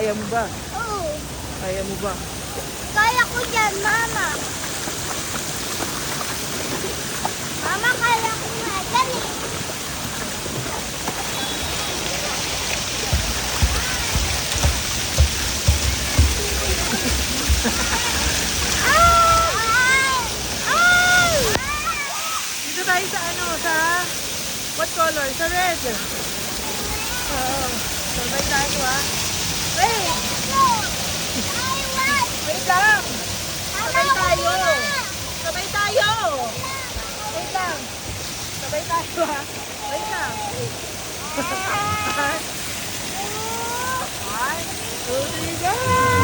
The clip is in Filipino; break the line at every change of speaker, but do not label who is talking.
Kaya mo ba?
Oo.
Kaya mo ba?
Kaya ko yan, Mama. Mama, kaya ko nga yan eh.
Dito tayo sa ano, sa what color? Sa red. Oo. Sabay tayo Wait! Wait lang! Sabay tayo! Sabay tayo! Wait lang! Sabay tayo Wait lang! One, two, three, go!